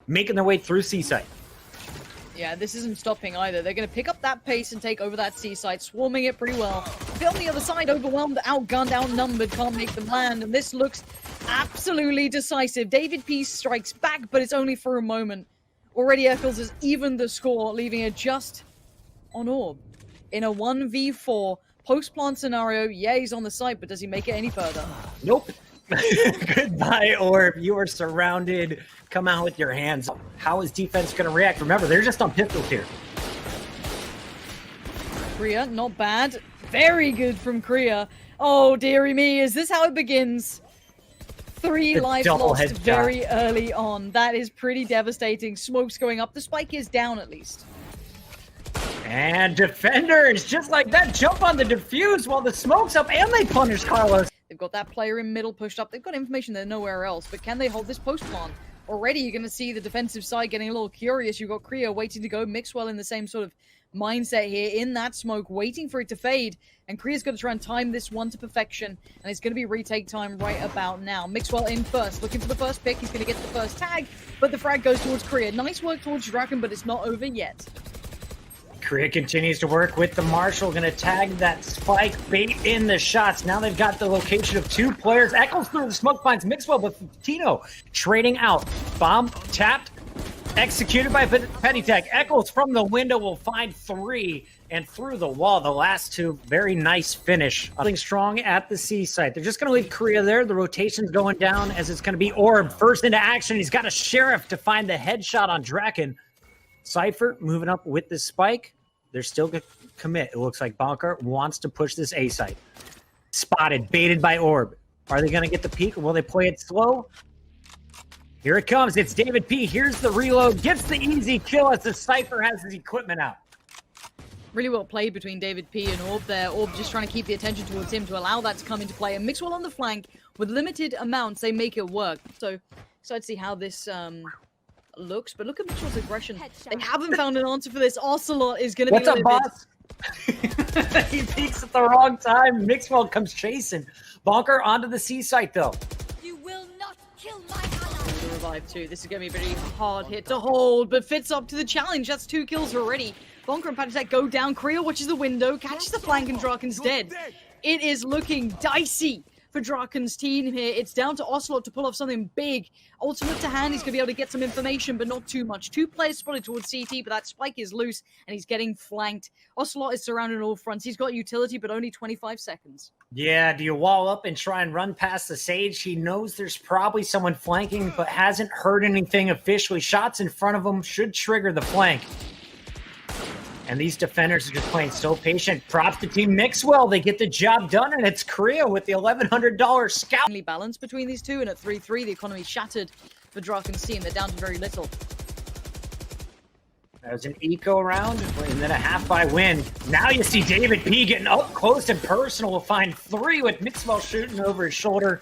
making their way through C-site. Yeah, this isn't stopping either. They're going to pick up that pace and take over that C-site, swarming it pretty well. But on the other side, overwhelmed, outgunned, outnumbered, can't make them land, and this looks absolutely decisive. David P strikes back, but it's only for a moment. Already Eccles has evened the score, leaving it just on Orb. In a 1v4 post-plant scenario, yeah, he's on the site, but does he make it any further? Nope. Goodbye, Orb. You are surrounded. Come out with your hands up. How is defense going to react? Remember, they're just on pistols here. Kriya, not bad. Very good from Kriya. Oh, dearie me, is this how it begins? 3 lives lost very early on. That is pretty devastating. Smoke's going up. The spike is down at least. And defenders, just like that, jump on the defuse while the smoke's up, and they punish Carlos. They've got that player in middle pushed up. They've got information there nowhere else, but can they hold this post plant? Already you're going to see the defensive side getting a little curious. You've got Kriya waiting to go. Mixwell in the same sort of mindset here in that smoke, waiting for it to fade. And Kriya's going to try and time this one to perfection. And it's going to be retake time right about now. Mixwell in first, looking for the first pick. He's going to get the first tag, but the frag goes towards Kriya. Nice work towards Draken, but it's not over yet. Kriya continues to work with the Marshall, going to tag that spike, bait in the shots. Now they've got the location of 2 players. Eccles through the smoke finds Mixwell, but Tino trading out. Bomb tapped, executed by Petty Tech. Eccles from the window will find 3, and through the wall, the last 2. Very nice finish. Feeling strong at the C site. They're just going to leave Kriya there. The rotation's going down as it's going to be Orb first into action. He's got a Sheriff to find the headshot on Draken. Cypher moving up with the spike. They're still going to commit. It looks like Bonker wants to push this A site. Spotted, baited by Orb. Are they going to get the peek, or will they play it slow? Here it comes. It's David P. Here's the reload. Gets the easy kill as the Cypher has his equipment out. Really well played between David P and Orb there. Orb just trying to keep the attention towards him to allow that to come into play. And Mixwell on the flank, with limited amounts, they make it work. So, excited to see how this looks, but look at Mitchell's aggression. They haven't found an answer for this. Ocelot is going to be livid. What's up, boss? He peeks at the wrong time. Mixwell comes chasing. Bonker onto the C site, though. You will not kill my ally. The revive, too. This is going to be a very hard hit to hold, but fits up to the challenge. That's 2 kills already. Bonker and Patek go down. Kriya watches the window, catches the flank, and Draken's dead. It is looking dicey for Draken's team here. It's down to Ocelot to pull off something big. Ultimate to hand, he's going to be able to get some information, but not too much. 2 players spotted towards CT, but that spike is loose, and he's getting flanked. Ocelot is surrounded on all fronts. He's got utility, but only 25 seconds. Yeah, do you wall up and try and run past the Sage? He knows there's probably someone flanking, but hasn't heard anything officially. Shots in front of him should trigger the flank. And these defenders are just playing so patient. Props to Team Mixwell. They get the job done, and it's Kriya with the $1,100 scout. Balance between these two, and at 3-3, the economy shattered for Draken's team. They're down to very little. There's an eco round, and then a half-by win. Now you see David P getting up close and personal. Will find 3 with Mixwell shooting over his shoulder.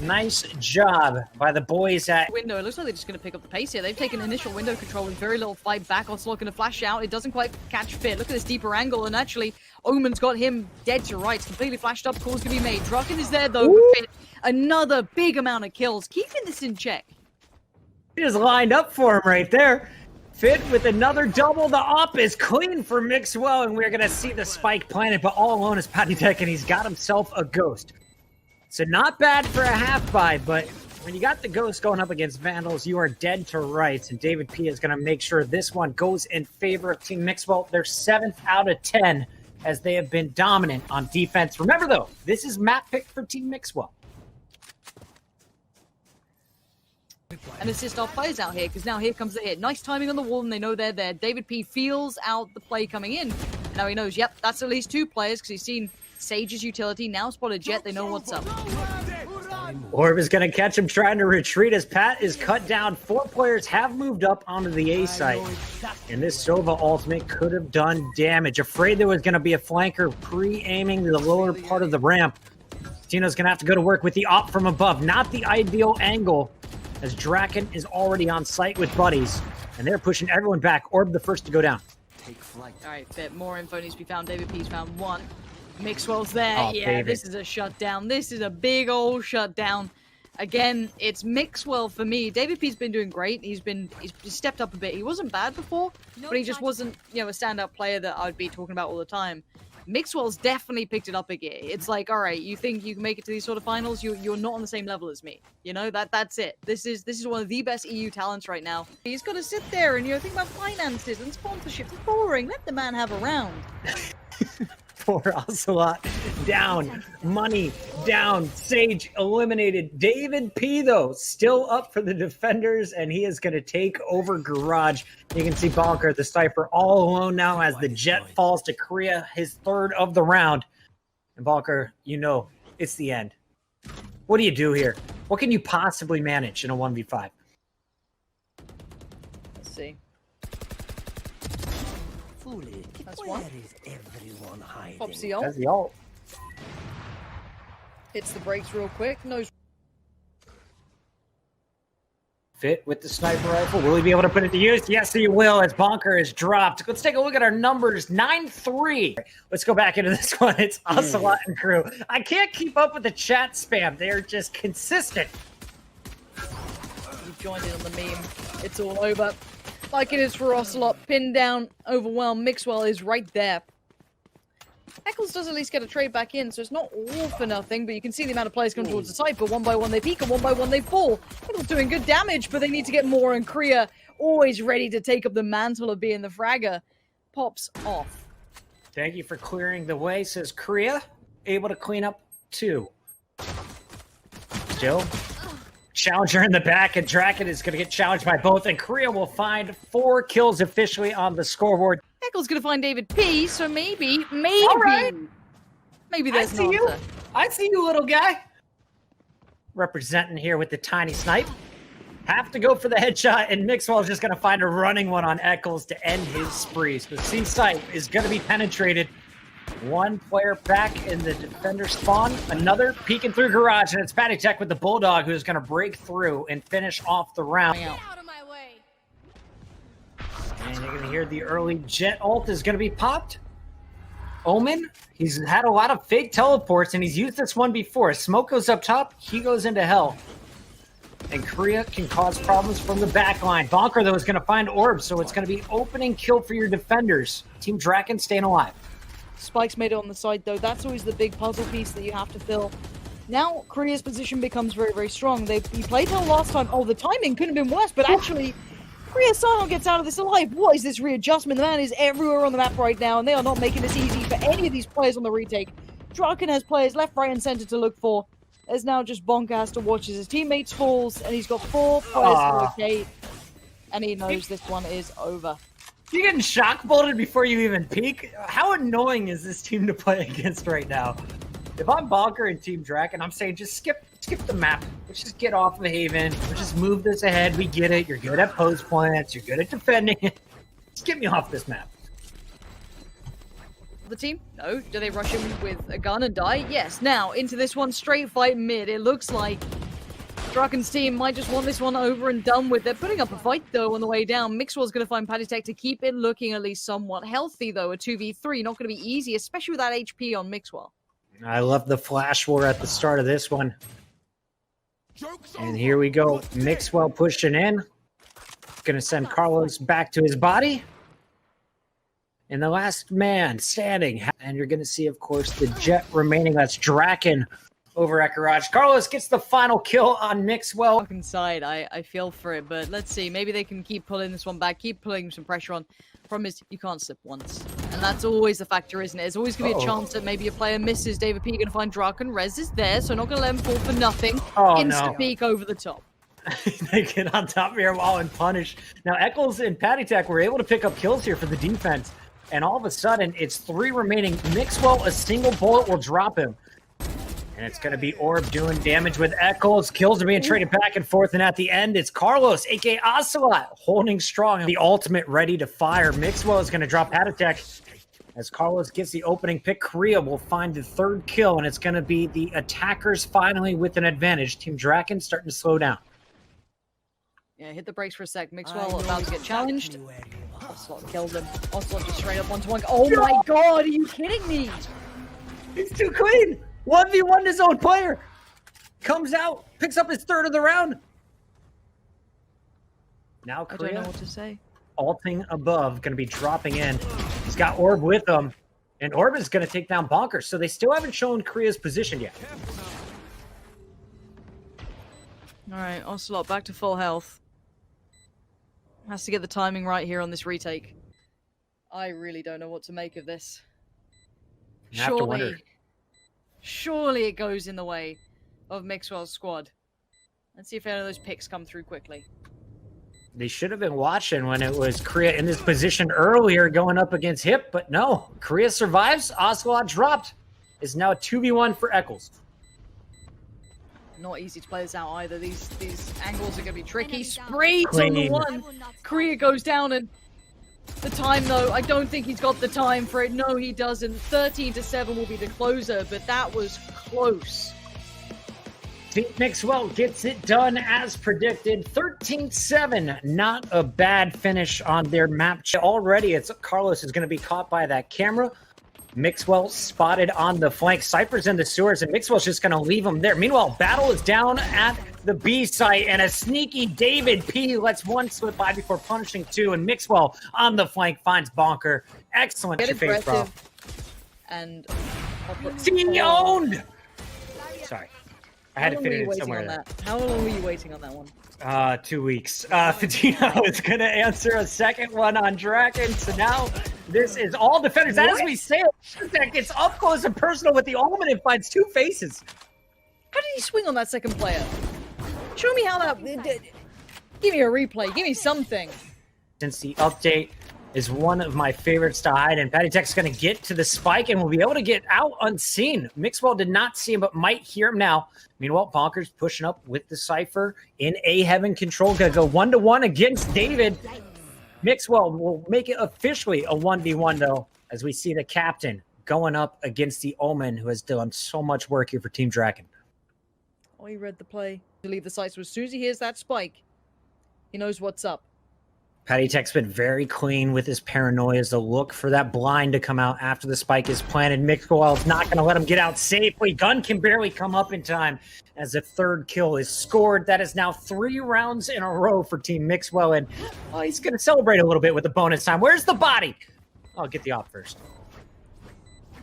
Nice job by the boys at window. It looks like they're just going to pick up the pace here. They've taken initial window control with very little fight back. Ocelot going to flash out. It doesn't quite catch Fit. Look at this deeper angle, and actually, Omen's got him dead to rights. Completely flashed up. Calls going to be made. Draken is there, though. Fit. Another big amount of kills. Keeping this in check. He just lined up for him right there. Fit with another double. The op is clean for Mixwell, and we're going to see the spike planted, but all alone is Patty Tech, and he's got himself a ghost. So not bad for a half-buy, but when you got the Ghost going up against Vandals, you are dead to rights, and David P is going to make sure this one goes in favor of Team Mixwell. They're 7th out of 10 as they have been dominant on defense. Remember, though, this is map pick for Team Mixwell. And assist our players out here, because now here comes the hit. Nice timing on the wall, and they know they're there. David P feels out the play coming in. And now he knows, yep, that's at least 2 players, because he's seen Sage's utility. Now spotted Jet, they know what's up. Orb is going to catch him trying to retreat as Pat is cut down. 4 players have moved up onto the A site. And this Sova ultimate could have done damage. Afraid there was going to be a flanker pre-aiming the lower part of the ramp. Tino's going to have to go to work with the op from above. Not the ideal angle, as Draken is already on site with buddies. And they're pushing everyone back. Orb the first to go down. Take flight. All right, Fit. More info needs to be found. David P's found 1. Mixwell's there. Oh, yeah, David. This is a shutdown. This is a big old shutdown. Again, it's Mixwell for me. David P's been doing great. He's stepped up a bit. He wasn't bad before, but he just wasn't, a standout player that I would be talking about all the time. Mixwell's definitely picked it up a gear. It's like, all right, you think you can make it to these sort of finals? You're not on the same level as me. That's it. This is one of the best EU talents right now. He's got to sit there and think about finances and sponsorships. It's boring. Let the man have a round. Poor Ocelot down, money down, Sage eliminated. David P though still up for the defenders, and he is going to take over Garage. You can see Bonker, the sniper, all alone now as the jet falls to Korea, his third of the round. And Bonker, it's the end. What do you do here? What can you possibly manage in a 1v5? Let's see. That's Where one. is everyone hiding? Pops the ult. That's the ult. Hits the brakes real quick. Knows. Fit with the sniper rifle. Will he be able to put it to use? Yes, he will, as Bonker is dropped. Let's take a look at our numbers. 9-3. Let's go back into this one. It's Ocelot and crew. I can't keep up with the chat spam. They're just consistent. You joined in on the meme. It's all over. Like it is for Ocelot. Pinned down, overwhelmed. Mixwell is right there. Eccles does at least get a trade back in, so it's not all for nothing, but you can see the amount of players coming towards the site, but one by one they peak and one by one they fall. Eccles doing good damage, but they need to get more, and Korea always ready to take up the mantle of being the fragger. Pops off. Thank you for clearing the way, says Korea. Able to clean up 2. Still. Challenger in the back, and Draken is going to get challenged by both, and Korea will find 4 kills officially on the scoreboard. Eccles gonna find David P, so maybe, All right. maybe there's an you. answer. I see you, little guy. Representing here with the tiny snipe. Have to go for the headshot, and Mixwell is just going to find a running one on Eccles to end his spree. So C-Site is going to be penetrated. 1 player back in the defender spawn. Another peeking through Garage, and it's Patty Tech with the Bulldog who's going to break through and finish off the round. Out of my way. And you're going to hear the early jet ult is going to be popped. Omen, he's had a lot of fake teleports, and he's used this one before. Smoke goes up top, he goes into hell. And Korea can cause problems from the back line. Bonker, though, is going to find orbs, so it's going to be opening kill for your defenders. Team Draken staying alive. Spike's made it on the side, though. That's always the big puzzle piece that you have to fill. Now, Korea's position becomes very, very strong. He played hell last time. Oh, the timing couldn't have been worse, but actually, Korea somehow gets out of this alive. What is this readjustment? The man is everywhere on the map right now, and they are not making this easy for any of these players on the retake. Draken has players left, right, and center to look for. There's now just Bonker has to watch as his teammates falls, and he's got 4 players to rotate, and he knows this one is over. You're getting shock bolted before you even peek? How annoying is this team to play against right now? If I'm Bonker and Team Draken, I'm saying just skip the map. Let's just get off of Haven. Let's just move this ahead. We get it. You're good at post plants. You're good at defending it. Just get me off this map. The team? No. Do they rush him with a gun and die? Yes. Now, into this one, straight fight mid. It looks like Draken's team might just want this one over and done with. They're putting up a fight, though, on the way down. Mixwell's going to find Patty Tech to keep it looking at least somewhat healthy, though. A 2v3, not going to be easy, especially with that HP on Mixwell. I love the flash war at the start of this one. And here we go. Mixwell pushing in. Going to send Carlos back to his body. And the last man standing. And you're going to see, of course, the jet remaining. That's Draken over at Garage. Carlos gets the final kill on Mixwell. Fucking side, I feel for it, but let's see. Maybe they can keep pulling this one back, keep pulling some pressure on. Problem is, you can't slip once. And that's always the factor, isn't it? There's always going to be a chance that maybe a player misses. David P going to find Draken. Rez is there, so not going to let him fall for nothing. Insta peek over the top. They get on top of your wall and punish. Now, Eccles and Patty Tech were able to pick up kills here for the defense. And all of a sudden, it's 3 remaining. Mixwell, a single bullet will drop him. And it's going to be Orb doing damage with Eccles. Kills are being traded back and forth. And at the end, it's Carlos, a.k.a. Ocelot, holding strong. The ultimate ready to fire. Mixwell is going to drop Patatek. As Carlos gets the opening pick, Korea will find the 3rd kill. And it's going to be the attackers finally with an advantage. Team Draken starting to slow down. Yeah, hit the brakes for a sec. Mixwell about to get challenged. Ocelot killed him. Ocelot just straight up 1-1. Oh my god, are you kidding me? He's too clean. 1v1 his own player. comes out, picks up his third of the round. Now I don't Korea know what to say. alting above, going to be dropping in. He's got Orb with him, and Orb is going to take down Bonker. So they still haven't shown Korea's position yet. All right, Ocelot back to full health. Has to get the timing right here on this retake. I really don't know what to make of this. You have to wonder. Surely it goes in the way of Mixwell's squad. Let's see if any of those picks come through quickly. They should have been watching when it was Korea in this position earlier going up against Hip, but no. Korea survives. Ocelot dropped. It's now a 2v1 for Eccles. Not easy to play this out either. These angles are going to be tricky. Sprays on Clean. the one. Korea goes down, and the time, though, I don't think he's got the time for it. No, he doesn't. 13-7 will be the closer, but that was close. Team Mixwell gets it done as predicted. 13-7. Not a bad finish on their map. Already, Carlos is going to be caught by that camera. Mixwell spotted on the flank. Cypher's in the sewers, and Mixwell's just going to leave him there. Meanwhile, Battle is down at the B site, and a sneaky David P lets one slip by before punishing two, and Mixwell on the flank finds Bonker. Excellent Get face, bro. aggressive. And... Team owned! Sorry. I had to How long fit were it you in waiting somewhere on there. that? How long were you waiting on that one? 2 weeks. Fatino is going to answer a second one on Draken. So now this is all defenders. As we say, it's up close and personal with the Omen and finds two faces. How did he swing on that second player? Show me how that... Give me a replay. Give me something. Since the update is one of my favorites to hide, and Patty Tech's going to get to the spike and will be able to get out unseen. Mixwell did not see him, but might hear him now. Meanwhile, Bonker's pushing up with the Cypher in A Heaven control. Going to go 1-1 against David. Mixwell will make it officially a 1v1, though, as we see the captain going up against the Omen, who has done so much work here for Team Draken. Oh, he read the play. To leave the site, so as soon as he hears that spike, he knows what's up. Patty Tech's been very clean with his paranoia as to look for that blind to come out after the spike is planted. Mixwell's not going to let him get out safely. Gun can barely come up in time as the third kill is scored. That is now 3 rounds in a row for Team Mixwell, and he's going to celebrate a little bit with the bonus time. Where's the body? I'll get the op first.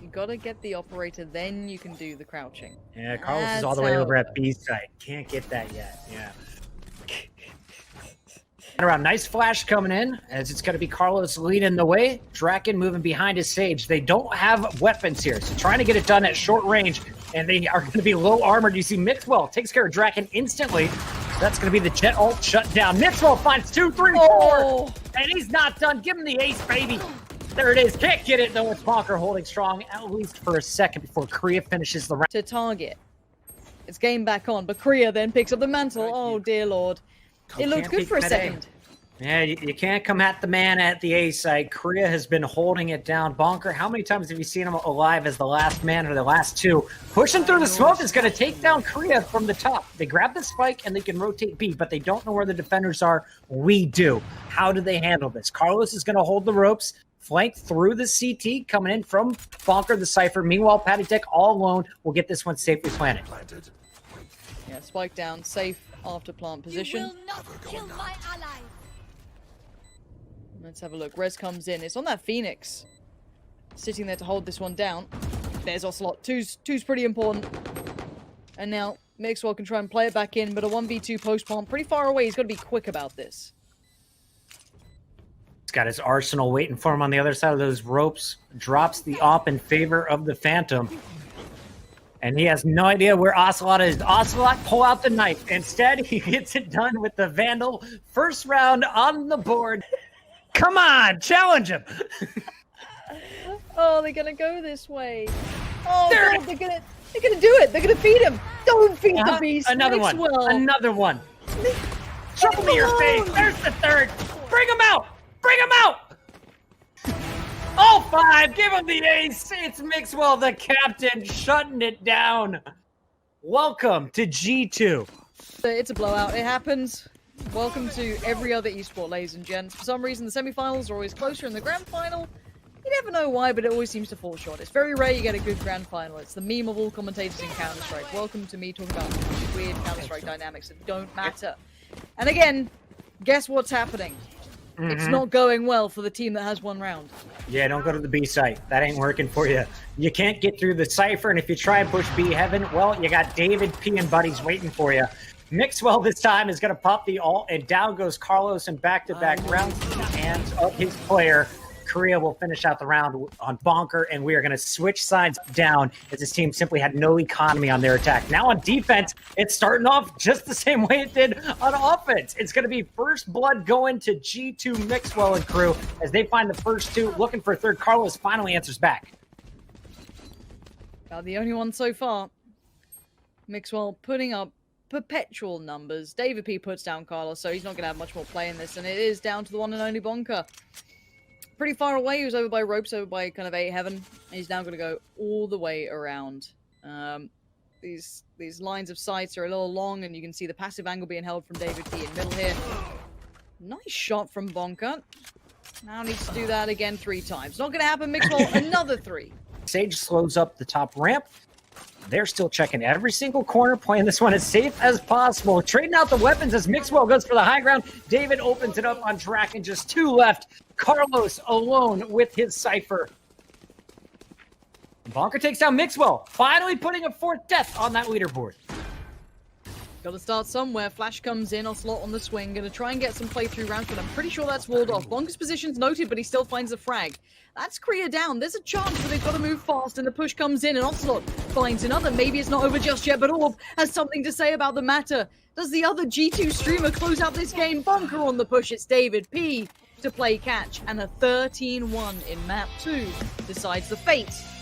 You gotta get the operator, then you can do the crouching. Yeah, Carlos is That's all the way how over it at B site. Can't get that yet. Yeah. Around, nice flash coming in as it's going to be Carlos leading the way. Draken moving behind his Sage. They don't have weapons here, so trying to get it done at short range, and they are going to be low armored. You see Mixwell takes care of Draken instantly. That's going to be the jet ult shut down. Mixwell finds 2, 3, 4, and he's not done. Give him the ace, baby. There it is. Can't get it, though. It's Bonker holding strong, at least for a second before Korea finishes the round. To target. It's game back on, but Korea then picks up the mantle. Oh, dear lord. It looked good for a second. Yeah, you can't come at the man at the A site. Korea has been holding it down. Bonker, how many times have you seen him alive as the last man or the last two? Pushing through the smoke is going to take down Korea from the top. They grab the spike and they can rotate B, but they don't know where the defenders are. We do. How do they handle this? Carlos is going to hold the ropes, flank through the CT, coming in from Bonker the Cypher. Meanwhile, Patty Tech all alone will get this one safely planted. Yeah, spike down, safe after plant position. You will not kill my ally. Let's have a look. Rez comes in. It's on that Phoenix. Sitting there to hold this one down. There's Ocelot. Two's pretty important. And now Mixwell can try and play it back in, but a 1v2 post-plant pretty far away. He's got to be quick about this. He's got his arsenal waiting for him on the other side of those ropes. Drops the op in favor of the Phantom. And he has no idea where Ocelot is. Ocelot, pull out the knife. Instead, he gets it done with the Vandal. First round on the board. Come on, challenge him. Oh, they're gonna go this way. Oh, There God, they're gonna do it. They're gonna feed him. Don't feed the beast. Another Mixwell. one. Another one. Show me your face. There's the third. Bring him out. Bring him out. All 5. Give him the ace. It's Mixwell, the captain, shutting it down. Welcome to G2. It's a blowout. It happens. Welcome to every other esport, ladies and gents. For some reason, the semifinals are always closer, and the grand final, never know why, but it always seems to fall short. It's very rare you get a good grand final. It's the meme of all commentators in Counter-Strike. Welcome to me talking about weird Counter-Strike dynamics that don't matter. And again, guess what's happening? It's not going well for the team that has one round. Yeah, don't go to the B site. That ain't working for you. You can't get through the Cypher, and if you try and push B heaven, well, you got David, P, and buddies waiting for you. Mixwell this time is going to pop the ult, and down goes Carlos in back-to-back rounds in the hands of his player. Korea will finish out the round on Bonker, and we are going to switch sides down as this team simply had no economy on their attack. Now on defense, it's starting off just the same way it did on offense. It's going to be first blood going to G2 Mixwell and crew as they find the first two, looking for a third. Carlos finally answers back. About the only one so far. Mixwell putting up perpetual numbers. David P puts down Carlos, so he's not going to have much more play in this, and it is down to the one and only Bonker. Pretty far away. He was over by ropes, over by kind of A heaven. And he's now going to go all the way around. These lines of sights are a little long, and you can see the passive angle being held from David P in middle here. Nice shot from Bonker. Now needs to do that again 3 times. Not going to happen. Mixwell, another 3. Sage slows up the top ramp. They're still checking every single corner, playing this one as safe as possible. Trading out the weapons as Mixwell goes for the high ground. David opens it up on Draken. Just 2 left. Carlos alone with his Cypher. Bonker takes down Mixwell, finally putting a 4th death on that leaderboard. Got to start somewhere. Flash comes in, Ocelot on the swing. Going to try and get some playthrough rounds, but I'm pretty sure that's walled off. Bonker's position's noted, but he still finds a frag. That's Korea down. There's a chance, but they've got to move fast, and the push comes in, and Ocelot finds another. Maybe it's not over just yet, but Orb has something to say about the matter. Does the other G2 streamer close out this game? Bonker on the push. It's David P to play catch, and a 13-1 in map 2 decides the fate